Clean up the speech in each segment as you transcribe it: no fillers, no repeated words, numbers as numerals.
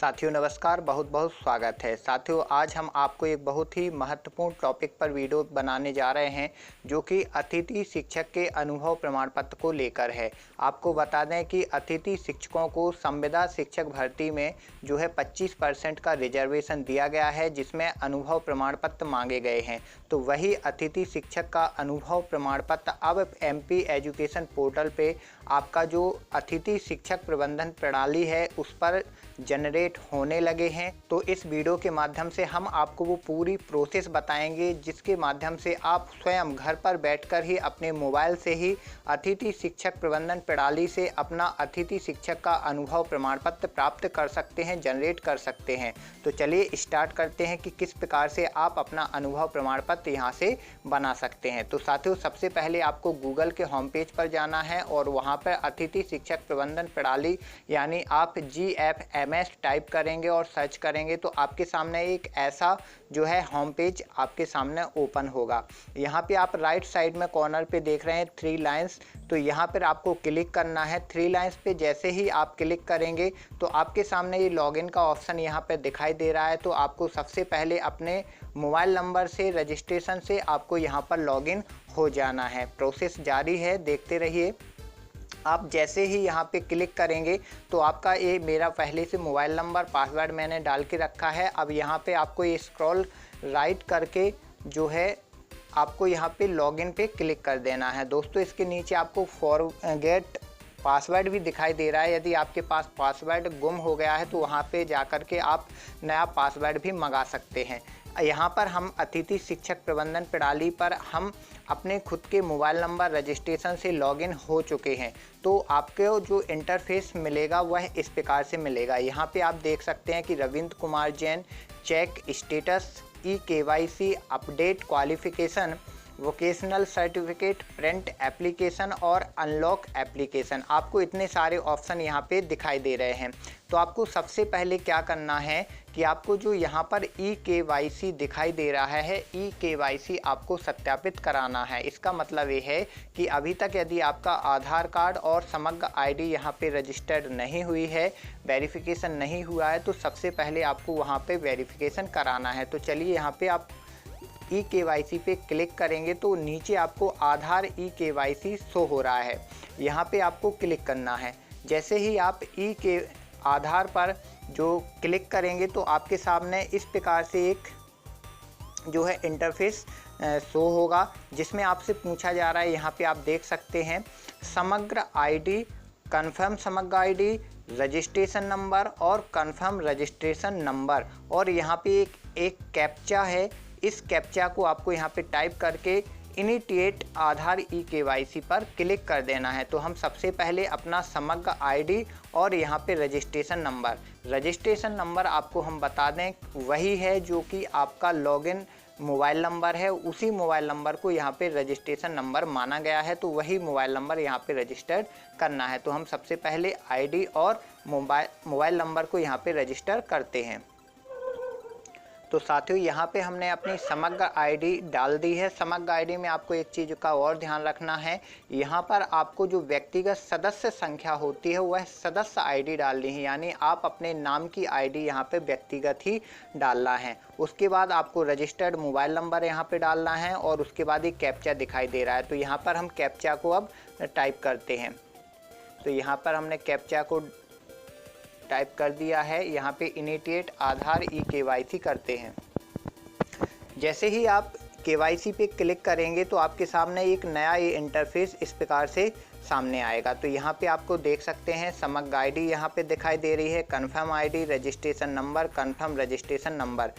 साथियों नमस्कार, बहुत बहुत स्वागत है। साथियों आज हम आपको एक बहुत ही महत्वपूर्ण टॉपिक पर वीडियो बनाने जा रहे हैं जो कि अतिथि शिक्षक के अनुभव प्रमाण पत्र को लेकर है। आपको बता दें कि अतिथि शिक्षकों को संविदा शिक्षक भर्ती में जो है 25% का रिजर्वेशन दिया गया है, जिसमें अनुभव प्रमाण पत्र मांगे गए हैं। तो वही अतिथि शिक्षक का अनुभव प्रमाण पत्र अब MP एजुकेशन पोर्टल पे आपका जो अतिथि शिक्षक प्रबंधन प्रणाली है उस पर जनरेट होने लगे हैं। तो इस वीडियो के माध्यम से हम आपको वो पूरी प्रोसेस बताएंगे जिसके माध्यम से आप स्वयं घर पर बैठकर ही अपने मोबाइल से ही अतिथि शिक्षक प्रबंधन प्रणाली से अपना अतिथि शिक्षक का अनुभव प्रमाण पत्र प्राप्त कर सकते हैं, जनरेट कर सकते हैं। तो चलिए स्टार्ट करते हैं कि किस प्रकार से आप अपना अनुभव प्रमाण पत्र यहाँ से बना सकते हैं। तो साथियों सबसे पहले आपको गूगल के होम पेज पर जाना है और वहाँ पर अतिथि शिक्षक प्रबंधन प्रणाली यानी आप GFMS टाइप करेंगे और सर्च करेंगे तो आपके सामने एक ऐसा जो है होम पेज आपके सामने ओपन होगा। यहाँ पे आप राइट साइड में कॉर्नर पे देख रहे हैं 3 लाइंस, तो यहाँ पर आपको क्लिक करना है। 3 लाइंस पे जैसे ही आप क्लिक करेंगे तो आपके सामने ये लॉगिन का ऑप्शन यहाँ पे दिखाई दे रहा है। तो आपको सबसे पहले अपने मोबाइल नंबर से रजिस्ट्रेशन से आपको यहाँ पर लॉगिन हो जाना है। प्रोसेस जारी है, देखते रहिए। आप जैसे ही यहाँ पे क्लिक करेंगे तो आपका ये मेरा पहले से मोबाइल नंबर पासवर्ड मैंने डाल के रखा है। अब यहाँ पे आपको ये स्क्रॉल राइट करके जो है आपको यहाँ पे लॉगिन पे क्लिक कर देना है। दोस्तों इसके नीचे आपको फॉरगेट पासवर्ड भी दिखाई दे रहा है। यदि आपके पास पासवर्ड गुम हो गया है तो वहाँ पे जा कर के आप नया पासवर्ड भी मंगा सकते हैं। यहाँ पर हम अतिथि शिक्षक प्रबंधन प्रणाली पर हम अपने खुद के मोबाइल नंबर रजिस्ट्रेशन से लॉगिन हो चुके हैं। तो आपको जो इंटरफेस मिलेगा वह इस प्रकार से मिलेगा। यहाँ पे आप देख सकते हैं कि Ravindra Kumar Jain, check status, KYC update, qualification, vocational certificate, print application और अनलॉक एप्लीकेशन, आपको इतने सारे ऑप्शन यहाँ पे दिखाई दे रहे हैं। तो आपको सबसे पहले क्या करना है कि आपको जो यहाँ पर KYC दिखाई दे रहा है, KYC आपको सत्यापित कराना है। इसका मतलब ये है कि अभी तक यदि आपका आधार कार्ड और समग्र ID यहाँ पे रजिस्टर्ड नहीं हुई है, वेरिफिकेशन नहीं हुआ है, तो सबसे पहले आपको वहाँ पे वेरिफिकेशन कराना है। तो चलिए यहाँ पे आप KYC पे क्लिक करेंगे तो नीचे आपको आधार KYC शो हो रहा है, यहाँ पे आपको क्लिक करना है। जैसे ही आप आधार पर जो क्लिक करेंगे तो आपके सामने इस प्रकार से एक जो है इंटरफेस शो होगा जिसमें आपसे पूछा जा रहा है, यहाँ पे आप देख सकते हैं समग्र ID, कन्फर्म समग्र ID, रजिस्ट्रेशन नंबर और कन्फर्म रजिस्ट्रेशन नंबर, और यहाँ पे एक कैप्चा है। इस कैप्चा को आपको यहाँ पे टाइप करके इनिशिएट आधार KYC पर क्लिक कर देना है। तो हम सबसे पहले अपना समग्र ID और यहाँ पे रजिस्ट्रेशन नंबर आपको हम बता दें वही है जो कि आपका लॉगिन मोबाइल नंबर है, उसी मोबाइल नंबर को यहाँ पे रजिस्ट्रेशन नंबर माना गया है। तो वही मोबाइल नंबर यहाँ पे रजिस्टर करना है। तो हम सबसे पहले ID और मोबाइल नंबर को यहाँ पे रजिस्टर करते हैं। तो साथियों यहाँ पे हमने अपनी समग्र ID डाल दी है। समग्र ID में आपको एक चीज़ का और ध्यान रखना है, यहाँ पर आपको जो व्यक्तिगत सदस्य संख्या होती है वह सदस्य ID डालनी है, यानी आप अपने नाम की ID यहाँ पे व्यक्तिगत ही डालना है। उसके बाद आपको रजिस्टर्ड मोबाइल नंबर यहाँ पे डालना है और उसके बाद एक कैप्चा दिखाई दे रहा है। तो यहाँ पर हम कैप्चा को अब टाइप करते हैं। तो यहाँ पर हमने कैप्चा को टाइप कर दिया है। यहाँ पे इनिशिएट आधार KYC करते हैं। जैसे ही आप KYC पे क्लिक करेंगे तो आपके सामने एक नया ये इंटरफेस इस प्रकार से सामने आएगा। तो यहाँ पे आपको देख सकते हैं समग्र ID यहाँ पे दिखाई दे रही है, confirm ID, registration number, confirm registration number.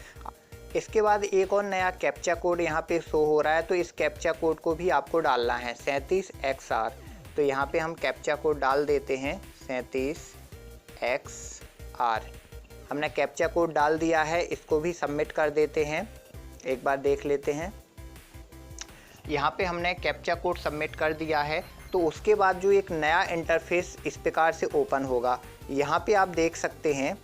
इसके बाद एक और नया कैप्चा कोड यहाँ पे शो हो रहा है, तो इस कैप्चा कोड को भी आपको डालना है 37XR। तो यहाँ पे हम कैप्चा कोड डाल देते हैं 37XR। हमने कैप्चा कोड डाल दिया है, इसको भी सबमिट कर देते हैं। एक बार देख लेते हैं। यहाँ पे हमने कैप्चा कोड सबमिट कर दिया है। तो उसके बाद जो एक नया इंटरफेस इस प्रकार से ओपन होगा। यहाँ पे आप देख सकते हैं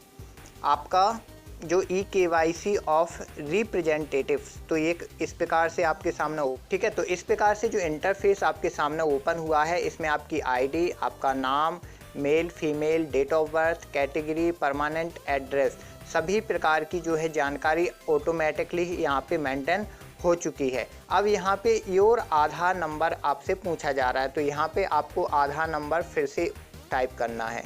आपका जो KYC ऑफ रिप्रेजेंटेटिव्स, तो एक इस प्रकार से आपके सामने ठीक है। तो इस प्रकार से जो इंटरफेस आपके सामने ओपन हुआ है, इसमें आपकी ID, आपका नाम, male female, date of birth, category, permanent address, सभी प्रकार की जो है जानकारी ऑटोमेटिकली यहाँ पे मेंटेन हो चुकी है। अब यहाँ पे योर आधार नंबर आपसे पूछा जा रहा है, तो यहाँ पे आपको आधार नंबर फिर से टाइप करना है।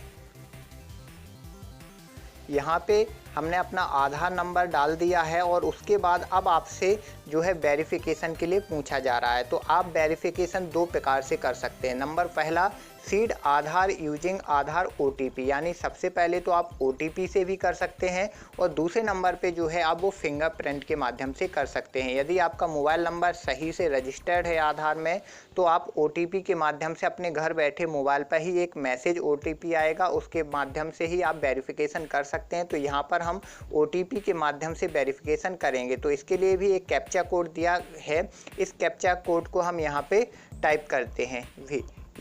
यहाँ पे हमने अपना आधार नंबर डाल दिया है और उसके बाद अब आपसे जो है वेरिफिकेशन के लिए पूछा जा रहा है। तो आप वेरिफिकेशन दो प्रकार से कर सकते हैं। नंबर पहला, सीड आधार यूजिंग आधार ओटीपी, यानी सबसे पहले तो आप ओटीपी से भी कर सकते हैं और दूसरे नंबर पे जो है आप वो फिंगरप्रिंट के माध्यम से कर सकते हैं। यदि आपका मोबाइल नंबर सही से रजिस्टर्ड है आधार में, तो आप ओटीपी के माध्यम से अपने घर बैठे मोबाइल पर ही एक मैसेज ओटीपी आएगा, उसके माध्यम से ही आप वेरिफिकेशन कर सकते हैं। तो यहाँ पर हम ओटीपी के माध्यम से वेरिफिकेशन करेंगे, तो इसके लिए भी एक कैप्चा कोड दिया है। इस कैप्चा कोड को हम यहाँ पे टाइप करते हैं।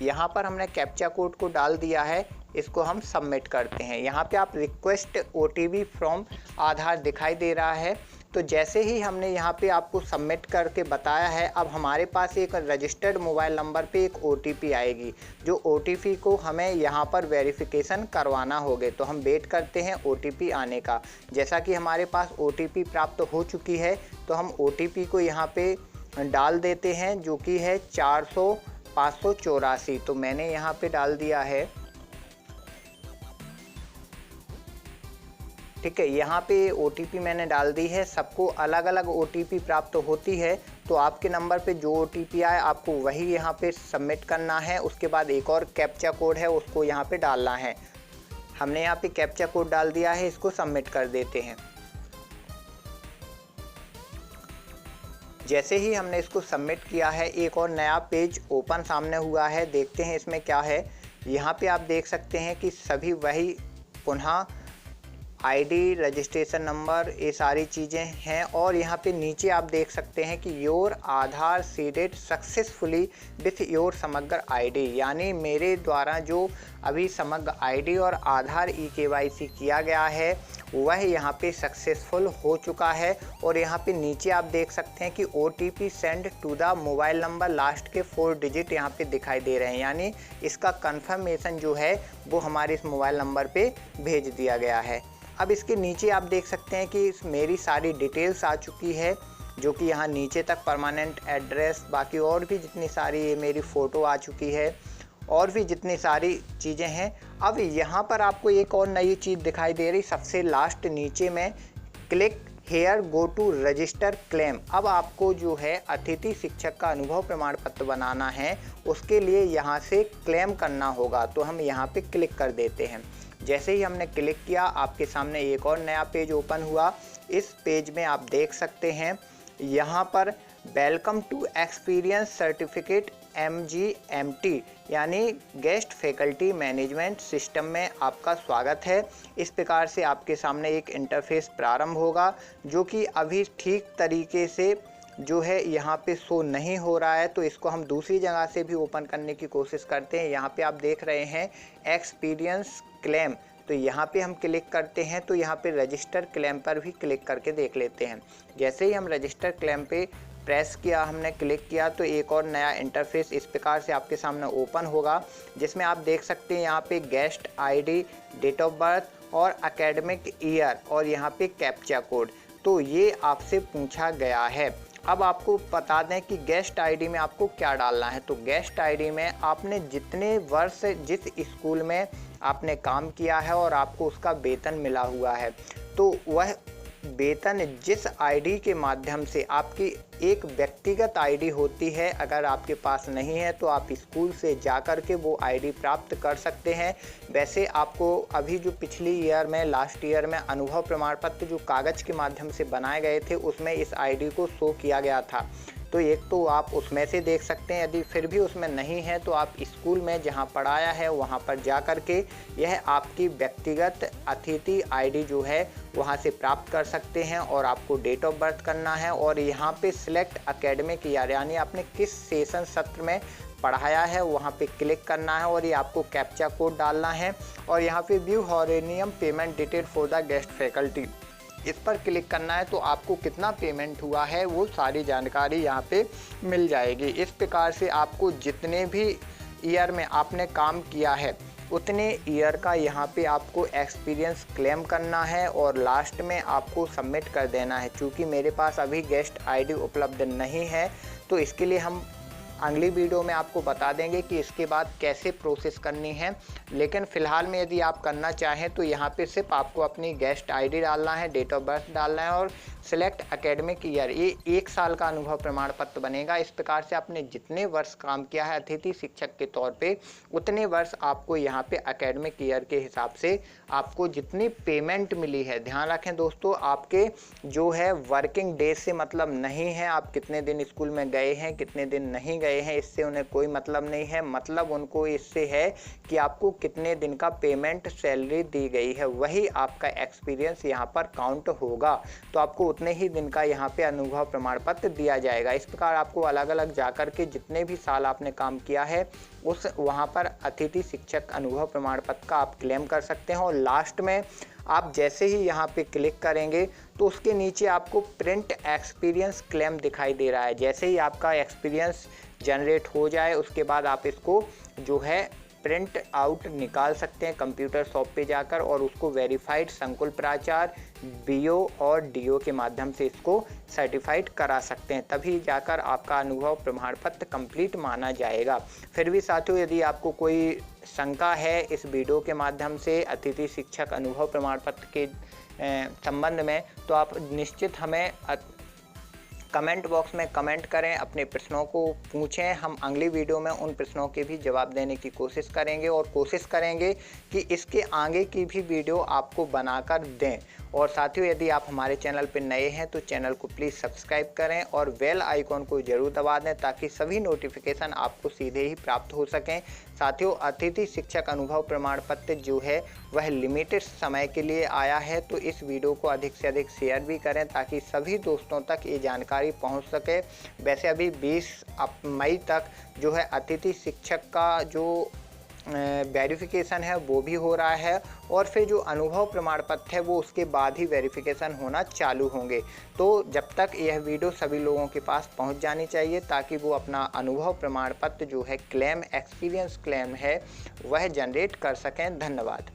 यहाँ पर हमने कैप्चा कोड को डाल दिया है, इसको हम सबमिट करते हैं। यहाँ पे आप रिक्वेस्ट ओटीपी फ्रॉम आधार दिखाई दे रहा है। तो जैसे ही हमने यहाँ पे आपको सबमिट करके बताया है, अब हमारे पास एक रजिस्टर्ड मोबाइल नंबर पे एक ओटीपी आएगी, जो ओटीपी को हमें यहाँ पर वेरिफिकेशन करवाना होगा। तो हम वेट करते हैं ओटीपी आने का। जैसा कि हमारे पास ओटीपी प्राप्त हो चुकी है, तो हम ओटीपी को यहाँ पे डाल देते हैं, जो कि है 584। तो मैंने यहाँ पे डाल दिया है। ठीक है, यहाँ पे ओटीपी मैंने डाल दी है। सबको अलग अलग ओटीपी प्राप्त होती है, तो आपके नंबर पे जो ओटीपी आए आपको वही यहाँ पे सबमिट करना है। उसके बाद एक और कैप्चा कोड है, उसको यहाँ पे डालना है। हमने यहाँ पे कैप्चा कोड डाल दिया है, इसको सबमिट कर देते हैं। जैसे ही हमने इसको सबमिट किया है, एक और नया पेज ओपन सामने हुआ है। देखते हैं इसमें क्या है। यहाँ पे आप देख सकते हैं कि सभी वही पुनः आईडी, रजिस्ट्रेशन नंबर, ये सारी चीज़ें हैं। और यहाँ पे नीचे आप देख सकते हैं कि your Aadhaar seeded successfully with your समग्र आईडी, यानी मेरे द्वारा जो अभी समग्र आईडी और आधार ई-केवाईसी किया गया है वह यहाँ पे सक्सेसफुल हो चुका है। और यहाँ पे नीचे आप देख सकते हैं कि OTP send to the mobile number, last के 4 डिजिट यहाँ पे दिखाई दे रहे हैं, यानी इसका कंफर्मेशन जो है वो हमारे इस मोबाइल नंबर पे भेज दिया गया है। अब इसके नीचे आप देख सकते हैं कि मेरी सारी डिटेल्स आ चुकी है, जो कि यहाँ नीचे तक परमानेंट एड्रेस, बाकी और भी जितनी सारी ये मेरी फ़ोटो आ चुकी है और भी जितनी सारी चीज़ें हैं। अब यहाँ पर आपको एक और नई चीज़ दिखाई दे रही, सबसे लास्ट नीचे में click here go to register claim. अब आपको जो है अतिथि शिक्षक का अनुभव प्रमाण पत्र बनाना है, उसके लिए यहाँ से क्लेम करना होगा। तो हम यहाँ पे क्लिक कर देते हैं। जैसे ही हमने क्लिक किया, आपके सामने एक और नया पेज ओपन हुआ। इस पेज में आप देख सकते हैं यहाँ पर welcome to experience certificate MGMT, यानी गेस्ट फैकल्टी मैनेजमेंट सिस्टम में आपका स्वागत है। इस प्रकार से आपके सामने एक इंटरफेस प्रारंभ होगा, जो कि अभी ठीक तरीके से जो है यहाँ पे शो नहीं हो रहा है। तो इसको हम दूसरी जगह से भी ओपन करने की कोशिश करते हैं। यहाँ पे आप देख रहे हैं एक्सपीरियंस क्लेम, तो यहाँ पे हम क्लिक करते हैं। तो यहाँ पे रजिस्टर क्लेम पर भी क्लिक करके देख लेते हैं। जैसे ही हम रजिस्टर क्लेम पे प्रेस किया, हमने क्लिक किया, तो एक और नया इंटरफेस इस प्रकार से आपके सामने ओपन होगा, जिसमें आप देख सकते हैं यहाँ पे guest ID, date of birth और एकेडमिक ईयर और यहाँ पे कैप्चा कोड। तो ये आपसे पूछा गया है। अब आपको बता दें कि गेस्ट आईडी में आपको क्या डालना है। तो गेस्ट आईडी में आपने जितने वर्ष जिस स्कूल में आपने काम किया है और आपको उसका वेतन मिला हुआ है, तो वह वेतन जिस आईडी के माध्यम से आपकी एक व्यक्तिगत आईडी होती है, अगर आपके पास नहीं है तो आप स्कूल से जा कर के वो आईडी प्राप्त कर सकते हैं। वैसे आपको अभी जो पिछली ईयर में, लास्ट ईयर में अनुभव प्रमाण पत्र जो कागज़ के माध्यम से बनाए गए थे, उसमें इस आईडी को शो किया गया था। तो एक तो आप उसमें से देख सकते हैं। यदि फिर भी उसमें नहीं है तो आप स्कूल में जहां पढ़ाया है वहां पर जा कर के यह आपकी व्यक्तिगत अतिथि आईडी जो है वहां से प्राप्त कर सकते हैं। और आपको डेट ऑफ बर्थ करना है और यहां पे सिलेक्ट एकेडमिक ईयर, यानी आपने किस सेशन सत्र में पढ़ाया है वहाँ पे क्लिक करना है और ये आपको कैप्चा कोड डालना है। और यहाँ पे view honorarium payment detail for the guest faculty, इस पर क्लिक करना है। तो आपको कितना पेमेंट हुआ है वो सारी जानकारी यहाँ पे मिल जाएगी। इस प्रकार से आपको जितने भी ईयर में आपने काम किया है उतने ईयर का यहाँ पे आपको एक्सपीरियंस क्लेम करना है और लास्ट में आपको सबमिट कर देना है। चूँकि मेरे पास अभी गेस्ट आईडी उपलब्ध नहीं है, तो इसके लिए हम अगली वीडियो में आपको बता देंगे कि इसके बाद कैसे प्रोसेस करनी है। लेकिन फ़िलहाल में यदि आप करना चाहें तो यहाँ पे सिर्फ आपको अपनी गेस्ट आईडी डालना है, डेट ऑफ बर्थ डालना है और सिलेक्ट एकेडमिक ईयर, ये 1 साल का अनुभव प्रमाण पत्र बनेगा। इस प्रकार से आपने जितने वर्ष काम किया है अतिथि शिक्षक के तौर पे, उतने वर्ष आपको यहाँ पे एकेडमिक ईयर के हिसाब से आपको जितनी पेमेंट मिली है। ध्यान रखें दोस्तों, आपके जो है वर्किंग डेज से मतलब नहीं है, आप कितने दिन स्कूल में गए हैं कितने दिन नहीं गए हैं, इससे उन्हें कोई मतलब नहीं है। मतलब उनको इससे है कि आपको कितने दिन का पेमेंट सैलरी दी गई है, वही आपका एक्सपीरियंस यहाँ पर काउंट होगा। तो आपको उतने ही दिन का यहाँ पे अनुभव प्रमाण पत्र दिया जाएगा। इस प्रकार आपको अलग अलग जाकर के जितने भी साल आपने काम किया है उस वहाँ पर अतिथि शिक्षक अनुभव प्रमाण पत्र का आप क्लेम कर सकते हैं। और लास्ट में आप जैसे ही यहाँ पे क्लिक करेंगे तो उसके नीचे आपको प्रिंट एक्सपीरियंस क्लेम दिखाई दे रहा है। जैसे ही आपका एक्सपीरियंस जनरेट हो जाए उसके बाद आप इसको जो है प्रिंट आउट निकाल सकते हैं कंप्यूटर शॉप पे जाकर और उसको वेरीफाइड संकुल प्राचार्य, बीओ और डीओ के माध्यम से इसको सर्टिफाइड करा सकते हैं। तभी जाकर आपका अनुभव प्रमाण पत्र कंप्लीट माना जाएगा। फिर भी साथियों, यदि आपको कोई शंका है इस वीडियो के माध्यम से अतिथि शिक्षक अनुभव प्रमाण पत्र के संबंध में, तो आप निश्चित हमें कमेंट बॉक्स में कमेंट करें, अपने प्रश्नों को पूछें। हम अगली वीडियो में उन प्रश्नों के भी जवाब देने की कोशिश करेंगे और कोशिश करेंगे कि इसके आगे की भी वीडियो आपको बनाकर दें। और साथियों, यदि आप हमारे चैनल पर नए हैं तो चैनल को प्लीज़ सब्सक्राइब करें और बेल आइकॉन को ज़रूर दबा दें ताकि सभी नोटिफिकेशन आपको सीधे ही प्राप्त हो सकें। साथियों, अतिथि शिक्षक अनुभव प्रमाण पत्र जो है वह लिमिटेड समय के लिए आया है, तो इस वीडियो को अधिक से अधिक शेयर भी करें ताकि सभी दोस्तों तक ये जानकारी पहुंच सके। वैसे अभी 20 मई तक जो है अतिथि शिक्षक का जो वेरिफिकेशन है वो भी हो रहा है और फिर जो अनुभव प्रमाण पत्र है वो उसके बाद ही वेरिफिकेशन होना चालू होंगे। तो जब तक यह वीडियो सभी लोगों के पास पहुंच जानी चाहिए ताकि वो अपना अनुभव प्रमाण पत्र जो है क्लेम एक्सपीरियंस क्लेम है वह जनरेट कर सकें। धन्यवाद।